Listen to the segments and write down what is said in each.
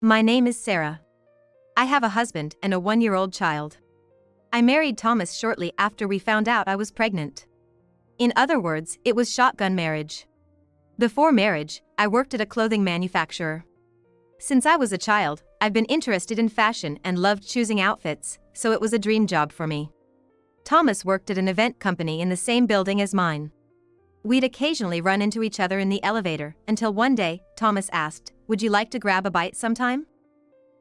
My name is Sarah. I have a husband and a 1-year-old child. I married Thomas shortly after we found out I was pregnant. In other words, it was shotgun marriage. Before marriage, I worked at a clothing manufacturer. Since I was a child, I've been interested in fashion and loved choosing outfits, so it was a dream job for me. Thomas worked at an event company in the same building as mine. We'd occasionally run into each other in the elevator until one day, Thomas asked, "Would you like to grab a bite sometime?"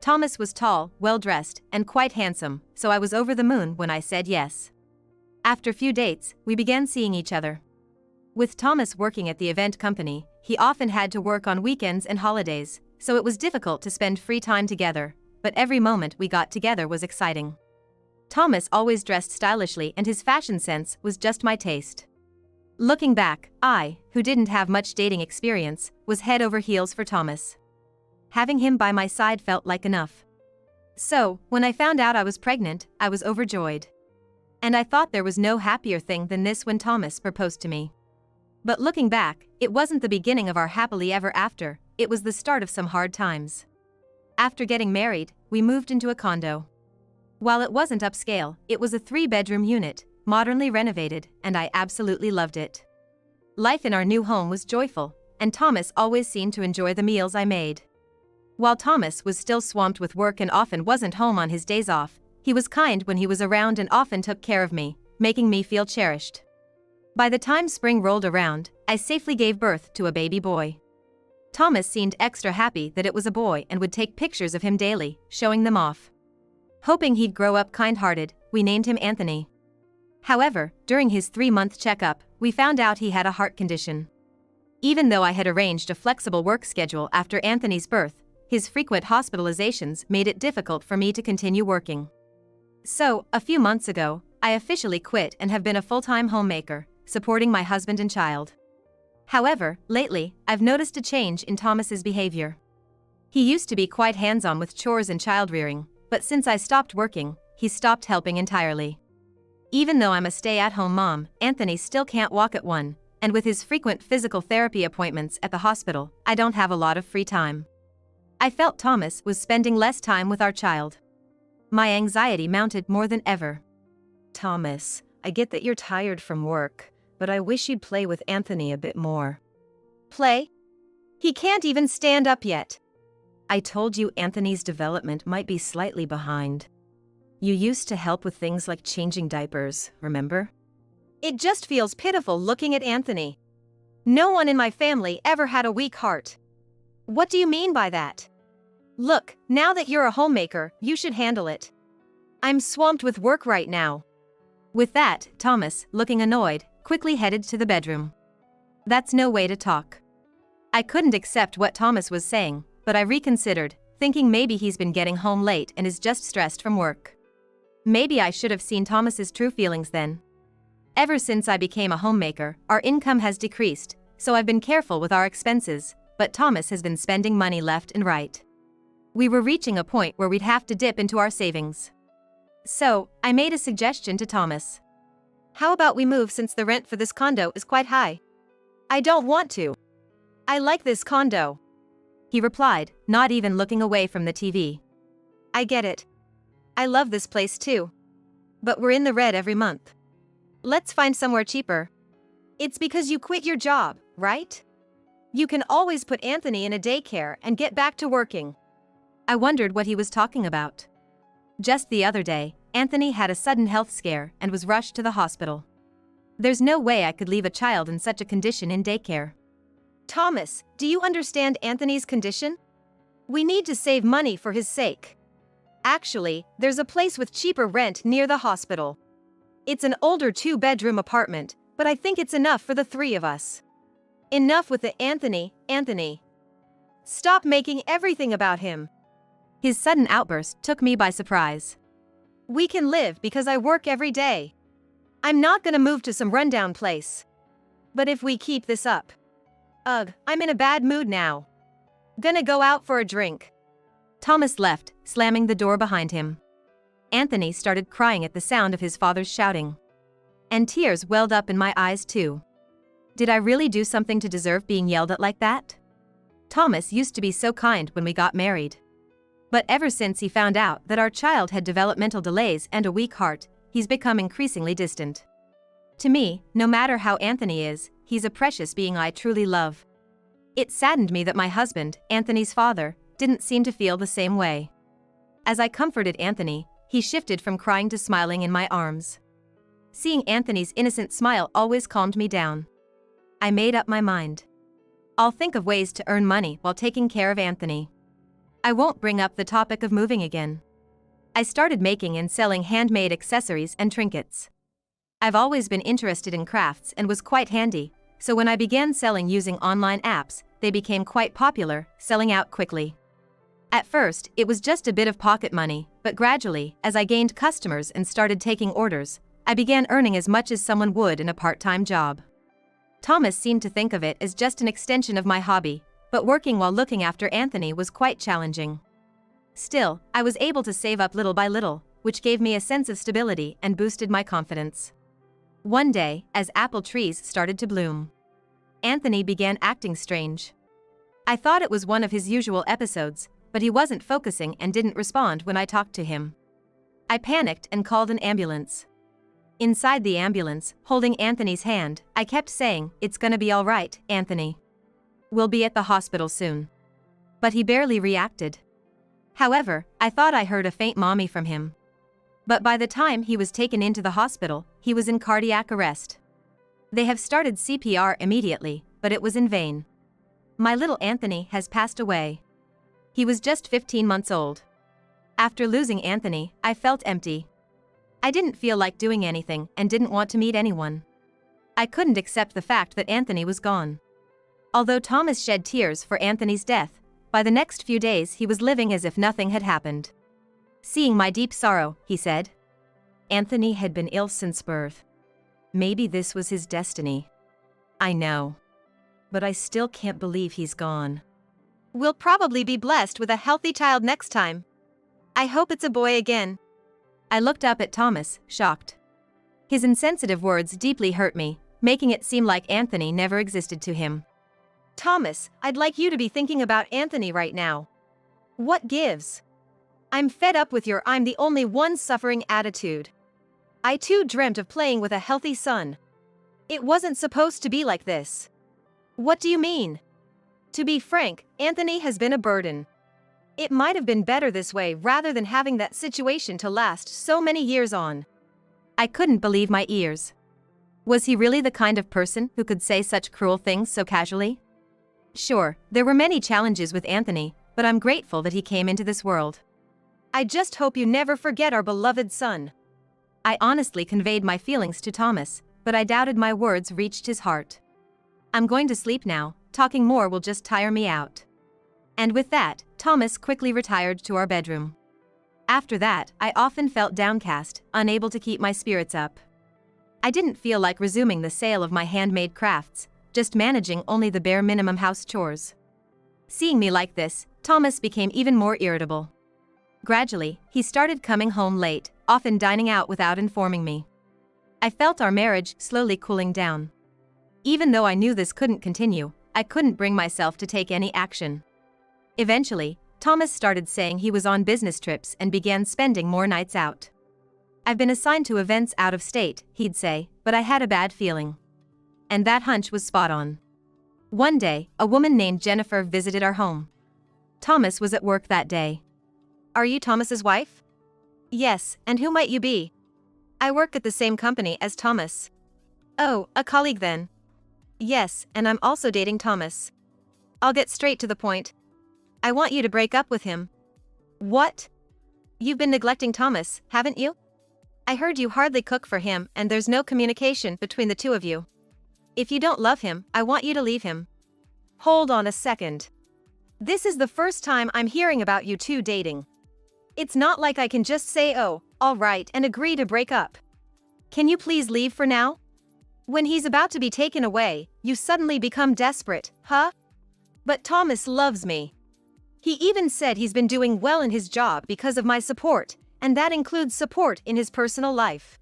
Thomas was tall, well-dressed, and quite handsome, so I was over the moon when I said yes. After few dates, we began seeing each other. With Thomas working at the event company, he often had to work on weekends and holidays, so it was difficult to spend free time together, but every moment we got together was exciting. Thomas always dressed stylishly and his fashion sense was just my taste. Looking back, I, who didn't have much dating experience, was head over heels for Thomas. Having him by my side felt like enough. So, when I found out I was pregnant, I was overjoyed. And I thought there was no happier thing than this when Thomas proposed to me. But looking back, it wasn't the beginning of our happily ever after, it was the start of some hard times. After getting married, we moved into a condo. While it wasn't upscale, it was a 3-bedroom unit, modernly renovated, and I absolutely loved it. Life in our new home was joyful, and Thomas always seemed to enjoy the meals I made. While Thomas was still swamped with work and often wasn't home on his days off, he was kind when he was around and often took care of me, making me feel cherished. By the time spring rolled around, I safely gave birth to a baby boy. Thomas seemed extra happy that it was a boy and would take pictures of him daily, showing them off. Hoping he'd grow up kind-hearted, we named him Anthony. However, during his 3-month checkup, we found out he had a heart condition. Even though I had arranged a flexible work schedule after Anthony's birth, his frequent hospitalizations made it difficult for me to continue working. So, a few months ago, I officially quit and have been a full-time homemaker, supporting my husband and child. However, lately, I've noticed a change in Thomas's behavior. He used to be quite hands-on with chores and child-rearing, but since I stopped working, he stopped helping entirely. Even though I'm a stay-at-home mom, Anthony still can't walk at 1, and with his frequent physical therapy appointments at the hospital, I don't have a lot of free time. I felt Thomas was spending less time with our child. My anxiety mounted more than ever. Thomas, I get that you're tired from work, but I wish you'd play with Anthony a bit more. Play? He can't even stand up yet. I told you Anthony's development might be slightly behind. You used to help with things like changing diapers, remember? It just feels pitiful looking at Anthony. No one in my family ever had a weak heart. What do you mean by that? Look, now that you're a homemaker, you should handle it. I'm swamped with work right now. With that, Thomas, looking annoyed, quickly headed to the bedroom. That's no way to talk. I couldn't accept what Thomas was saying, but I reconsidered, thinking maybe he's been getting home late and is just stressed from work. Maybe I should have seen Thomas's true feelings then. Ever since I became a homemaker, our income has decreased, so I've been careful with our expenses, but Thomas has been spending money left and right. We were reaching a point where we'd have to dip into our savings. So, I made a suggestion to Thomas. How about we move since the rent for this condo is quite high? I don't want to. I like this condo. He replied, not even looking away from the TV. I get it. I love this place too. But we're in the red every month. Let's find somewhere cheaper. It's because you quit your job, right? You can always put Anthony in a daycare and get back to working. I wondered what he was talking about. Just the other day, Anthony had a sudden health scare and was rushed to the hospital. There's no way I could leave a child in such a condition in daycare. Thomas, do you understand Anthony's condition? We need to save money for his sake. Actually, there's a place with cheaper rent near the hospital. It's an older 2-bedroom apartment, but I think it's enough for the 3 of us. Enough with the Anthony. Stop making everything about him. His sudden outburst took me by surprise. We can live because I work every day. I'm not gonna move to some rundown place. But if we keep this up. Ugh, I'm in a bad mood now. Gonna go out for a drink. Thomas left, slamming the door behind him. Anthony started crying at the sound of his father's shouting. And tears welled up in my eyes too. Did I really do something to deserve being yelled at like that? Thomas used to be so kind when we got married. But ever since he found out that our child had developmental delays and a weak heart, he's become increasingly distant. To me, no matter how Anthony is, he's a precious being I truly love. It saddened me that my husband, Anthony's father, didn't seem to feel the same way. As I comforted Anthony, he shifted from crying to smiling in my arms. Seeing Anthony's innocent smile always calmed me down. I made up my mind. I'll think of ways to earn money while taking care of Anthony. I won't bring up the topic of moving again. I started making and selling handmade accessories and trinkets. I've always been interested in crafts and was quite handy, so when I began selling using online apps, they became quite popular, selling out quickly. At first, it was just a bit of pocket money, but gradually, as I gained customers and started taking orders, I began earning as much as someone would in a part-time job. Thomas seemed to think of it as just an extension of my hobby, but working while looking after Anthony was quite challenging. Still, I was able to save up little by little, which gave me a sense of stability and boosted my confidence. One day, as apple trees started to bloom, Anthony began acting strange. I thought it was one of his usual episodes, but he wasn't focusing and didn't respond when I talked to him. I panicked and called an ambulance. Inside the ambulance, holding Anthony's hand, I kept saying, "It's gonna be all right, Anthony. We'll be at the hospital soon." But he barely reacted. However, I thought I heard a faint mommy from him. But by the time he was taken into the hospital, he was in cardiac arrest. They have started CPR immediately, but it was in vain. My little Anthony has passed away. He was just 15 months old. After losing Anthony, I felt empty. I didn't feel like doing anything and didn't want to meet anyone. I couldn't accept the fact that Anthony was gone. Although Thomas shed tears for Anthony's death, by the next few days he was living as if nothing had happened. Seeing my deep sorrow, he said, "Anthony had been ill since birth. Maybe this was his destiny. I know. But I still can't believe he's gone. We'll probably be blessed with a healthy child next time. I hope it's a boy again." I looked up at Thomas, shocked. His insensitive words deeply hurt me, making it seem like Anthony never existed to him. "Thomas, I'd like you to be thinking about Anthony right now. What gives? I'm fed up with your 'I'm the only one suffering' attitude. I too dreamt of playing with a healthy son. It wasn't supposed to be like this." "What do you mean?" "To be frank, Anthony has been a burden. It might have been better this way rather than having that situation to last so many years on." I couldn't believe my ears. Was he really the kind of person who could say such cruel things so casually? Sure, there were many challenges with Anthony, but I'm grateful that he came into this world. "I just hope you never forget our beloved son." I honestly conveyed my feelings to Thomas, but I doubted my words reached his heart. "I'm going to sleep now, talking more will just tire me out." And with that, Thomas quickly retired to our bedroom. After that, I often felt downcast, unable to keep my spirits up. I didn't feel like resuming the sale of my handmade crafts, just managing only the bare minimum house chores. Seeing me like this, Thomas became even more irritable. Gradually, he started coming home late, often dining out without informing me. I felt our marriage slowly cooling down. Even though I knew this couldn't continue, I couldn't bring myself to take any action. Eventually, Thomas started saying he was on business trips and began spending more nights out. "I've been assigned to events out of state," he'd say, but I had a bad feeling. And that hunch was spot on. One day, a woman named Jennifer visited our home. Thomas was at work that day. "Are you Thomas's wife?" "Yes, and who might you be?" "I work at the same company as Thomas." "Oh, a colleague then." "Yes, and I'm also dating Thomas." "I'll get straight to the point. I want you to break up with him." "What? You've been neglecting Thomas, haven't you? I heard you hardly cook for him and there's no communication between the two of you. If you don't love him, I want you to leave him." "Hold on a second. This is the first time I'm hearing about you two dating. It's not like I can just say, 'Oh, all right,' and agree to break up. Can you please leave for now? When he's about to be taken away, you suddenly become desperate, huh? But Thomas loves me. He even said he's been doing well in his job because of my support, and that includes support in his personal life.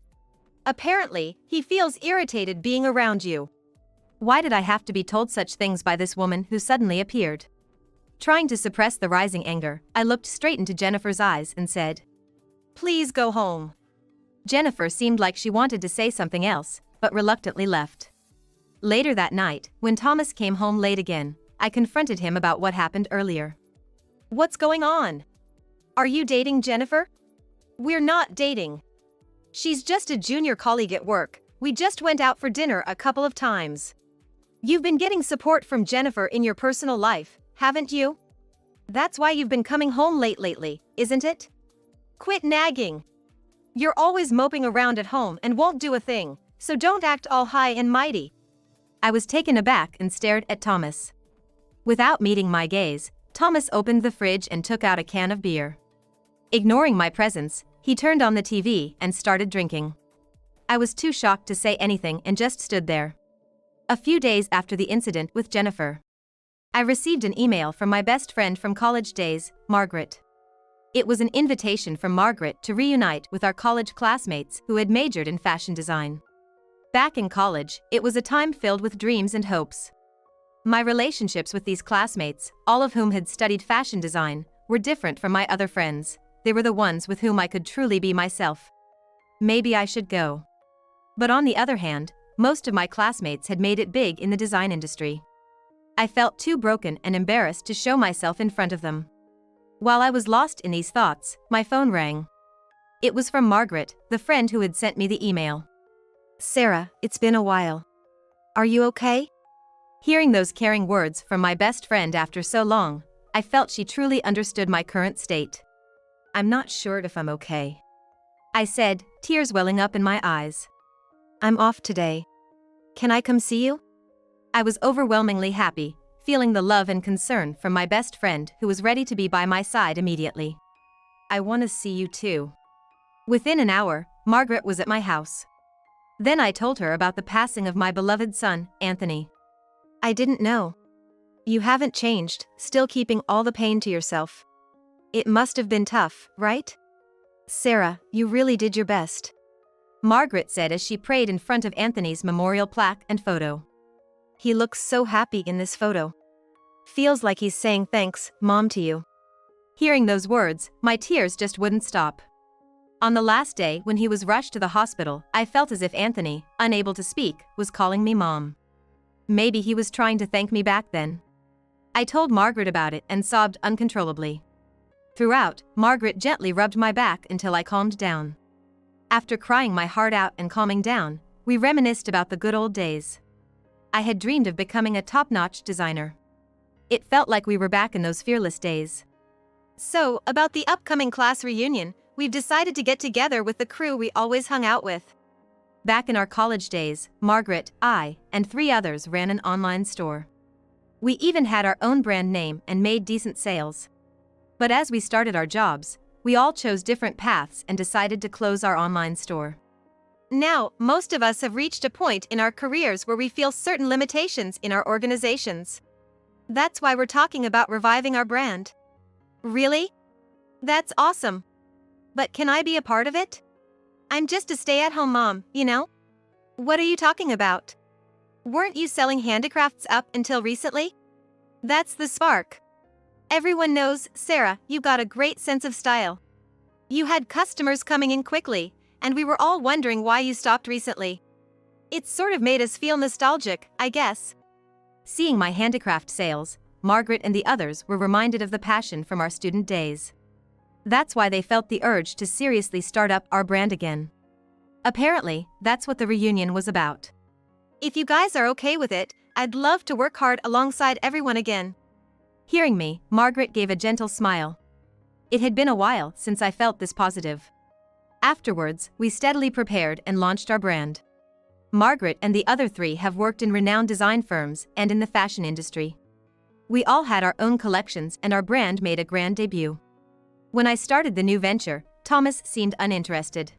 Apparently, he feels irritated being around you." Why did I have to be told such things by this woman who suddenly appeared? Trying to suppress the rising anger, I looked straight into Jennifer's eyes and said, "Please go home." Jennifer seemed like she wanted to say something else, but reluctantly left. Later that night, when Thomas came home late again, I confronted him about what happened earlier. "What's going on? Are you dating Jennifer?" "We're not dating. She's just a junior colleague at work. We just went out for dinner a couple of times." "You've been getting support from Jennifer in your personal life, haven't you? That's why you've been coming home late lately, isn't it? Quit nagging. You're always moping around at home and won't do a thing, so don't act all high and mighty." I was taken aback and stared at Thomas. Without meeting my gaze, Thomas opened the fridge and took out a can of beer. Ignoring my presence, he turned on the TV and started drinking. I was too shocked to say anything and just stood there. A few days after the incident with Jennifer, I received an email from my best friend from college days, Margaret. It was an invitation from Margaret to reunite with our college classmates who had majored in fashion design. Back in college, it was a time filled with dreams and hopes. My relationships with these classmates, all of whom had studied fashion design, were different from my other friends. They were the ones with whom I could truly be myself. Maybe I should go. But on the other hand, most of my classmates had made it big in the design industry. I felt too broken and embarrassed to show myself in front of them. While I was lost in these thoughts, my phone rang. It was from Margaret, the friend who had sent me the email. "Sarah, it's been a while. Are you okay?" Hearing those caring words from my best friend after so long, I felt she truly understood my current state. "I'm not sure if I'm okay," I said, tears welling up in my eyes. "I'm off today. Can I come see you?" I was overwhelmingly happy, feeling the love and concern from my best friend who was ready to be by my side immediately. "I want to see you too." Within an hour, Margaret was at my house. Then I told her about the passing of my beloved son, Anthony. "I didn't know. You haven't changed, still keeping all the pain to yourself. It must have been tough, right? Sarah, you really did your best," Margaret said as she prayed in front of Anthony's memorial plaque and photo. "He looks so happy in this photo. Feels like he's saying thanks, Mom, to you." Hearing those words, my tears just wouldn't stop. On the last day when he was rushed to the hospital, I felt as if Anthony, unable to speak, was calling me Mom. Maybe he was trying to thank me back then. I told Margaret about it and sobbed uncontrollably. Throughout, Margaret gently rubbed my back until I calmed down. After crying my heart out and calming down, we reminisced about the good old days. I had dreamed of becoming a top-notch designer. It felt like we were back in those fearless days. "So, about the upcoming class reunion, we've decided to get together with the crew we always hung out with." Back in our college days, Margaret, I, and 3 others ran an online store. We even had our own brand name and made decent sales. But as we started our jobs, we all chose different paths and decided to close our online store. Now, most of us have reached a point in our careers where we feel certain limitations in our organizations. That's why we're talking about reviving our brand. Really? That's awesome. But can I be a part of it? I'm just a stay-at-home mom, you know? What are you talking about? Weren't you selling handicrafts up until recently? That's the spark. Everyone knows, Sarah, you got a great sense of style. You had customers coming in quickly, and we were all wondering why you stopped recently. It sort of made us feel nostalgic, I guess." Seeing my handicraft sales, Margaret and the others were reminded of the passion from our student days. That's why they felt the urge to seriously start up our brand again. Apparently, that's what the reunion was about. "If you guys are okay with it, I'd love to work hard alongside everyone again." Hearing me, Margaret gave a gentle smile. It had been a while since I felt this positive. Afterwards, we steadily prepared and launched our brand. Margaret and the other 3 have worked in renowned design firms and in the fashion industry. We all had our own collections and our brand made a grand debut. When I started the new venture, Thomas seemed uninterested.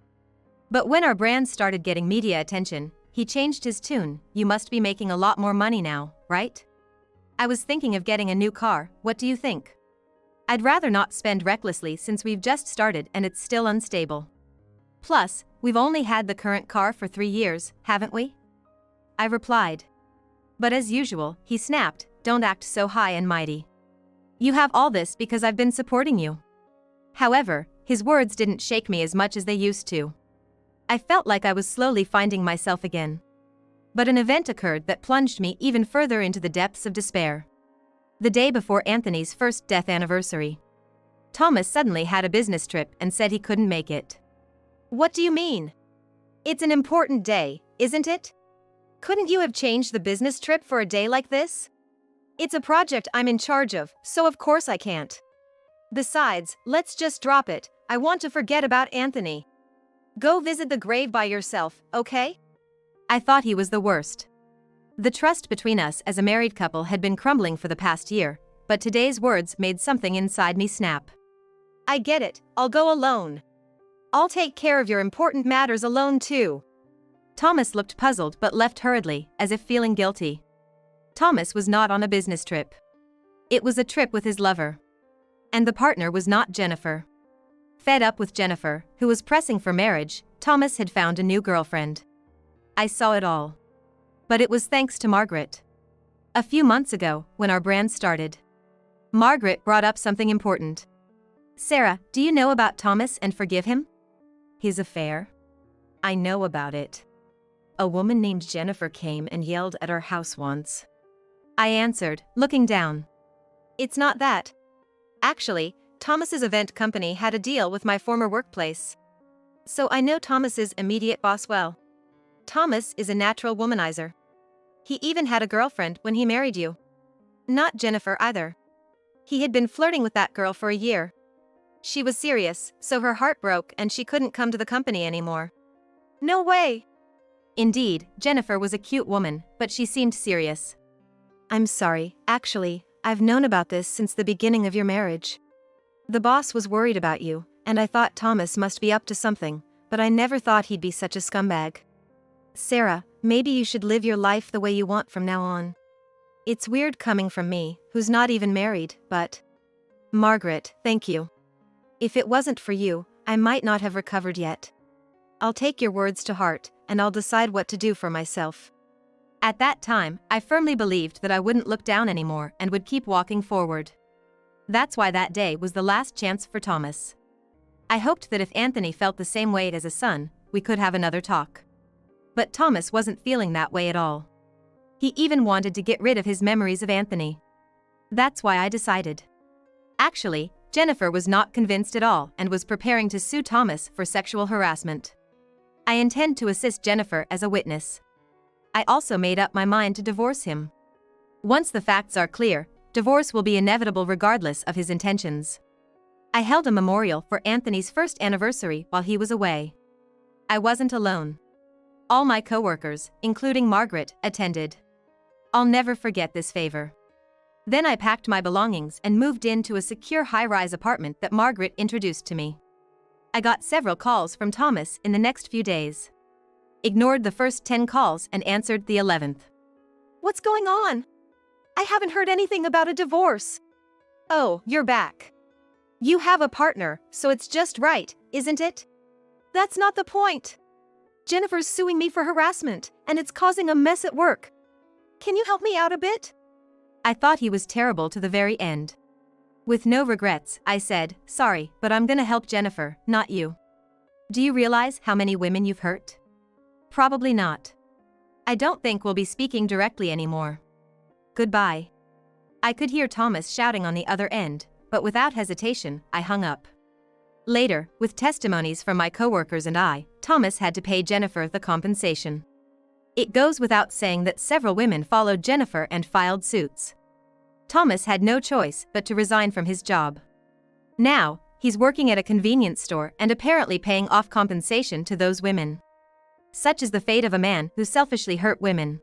But when our brand started getting media attention, he changed his tune. "You must be making a lot more money now, right? I was thinking of getting a new car, what do you think? I'd rather not spend recklessly since we've just started and it's still unstable. Plus, we've only had the current car for 3 years, haven't we?" I replied. But as usual, he snapped, "Don't act so high and mighty. You have all this because I've been supporting you. However, his words didn't shake me as much as they used to. I felt like I was slowly finding myself again. But an event occurred that plunged me even further into the depths of despair. The day before Anthony's first death anniversary, Thomas suddenly had a business trip and said he couldn't make it. What do you mean? It's an important day, isn't it? Couldn't you have changed the business trip for a day like this? It's a project I'm in charge of, so of course I can't. Besides, let's just drop it. I want to forget about Anthony. Go visit the grave by yourself, okay? I thought he was the worst. The trust between us as a married couple had been crumbling for the past year, but today's words made something inside me snap. I get it, I'll go alone. I'll take care of your important matters alone too. Thomas looked puzzled but left hurriedly, as if feeling guilty. Thomas was not on a business trip. It was a trip with his lover. And the partner was not Jennifer. Fed up with Jennifer, who was pressing for marriage, Thomas had found a new girlfriend. I saw it all. But it was thanks to Margaret. A few months ago, when our brand started, Margaret brought up something important. Sarah, do you know about Thomas and forgive him? His affair? I know about it. A woman named Jennifer came and yelled at our house once. I answered, looking down. It's not that. Actually, Thomas's event company had a deal with my former workplace. So I know Thomas's immediate boss well. Thomas is a natural womanizer. He even had a girlfriend when he married you. Not Jennifer either. He had been flirting with that girl for a year. She was serious, so her heart broke and she couldn't come to the company anymore. No way! Indeed, Jennifer was a cute woman, but she seemed serious. I'm sorry, actually, I've known about this since the beginning of your marriage. The boss was worried about you, and I thought Thomas must be up to something, but I never thought he'd be such a scumbag. Sarah, maybe you should live your life the way you want from now on. It's weird coming from me, who's not even married, but... Margaret, thank you. If it wasn't for you, I might not have recovered yet. I'll take your words to heart, and I'll decide what to do for myself. At that time, I firmly believed that I wouldn't look down anymore and would keep walking forward. That's why that day was the last chance for Thomas. I hoped that if Anthony felt the same way as a son, we could have another talk. But Thomas wasn't feeling that way at all. He even wanted to get rid of his memories of Anthony. That's why I decided. Actually, Jennifer was not convinced at all and was preparing to sue Thomas for sexual harassment. I intend to assist Jennifer as a witness. I also made up my mind to divorce him. Once the facts are clear, divorce will be inevitable regardless of his intentions. I held a memorial for Anthony's first anniversary while he was away. I wasn't alone. All my coworkers, including Margaret, attended. I'll never forget this favor. Then I packed my belongings and moved into a secure high-rise apartment that Margaret introduced to me. I got several calls from Thomas in the next few days. Ignored the first 10 calls and answered the 11th. What's going on? I haven't heard anything about a divorce. Oh, you're back. You have a partner, so it's just right, isn't it? That's not the point. Jennifer's suing me for harassment, and it's causing a mess at work. Can you help me out a bit? I thought he was terrible to the very end. With no regrets, I said, sorry, but I'm gonna help Jennifer, not you. Do you realize how many women you've hurt? Probably not. I don't think we'll be speaking directly anymore. Goodbye. I could hear Thomas shouting on the other end, but without hesitation, I hung up. Later, with testimonies from my coworkers and I, Thomas had to pay Jennifer the compensation. It goes without saying that several women followed Jennifer and filed suits. Thomas had no choice but to resign from his job. Now, he's working at a convenience store and apparently paying off compensation to those women. Such is the fate of a man who selfishly hurt women.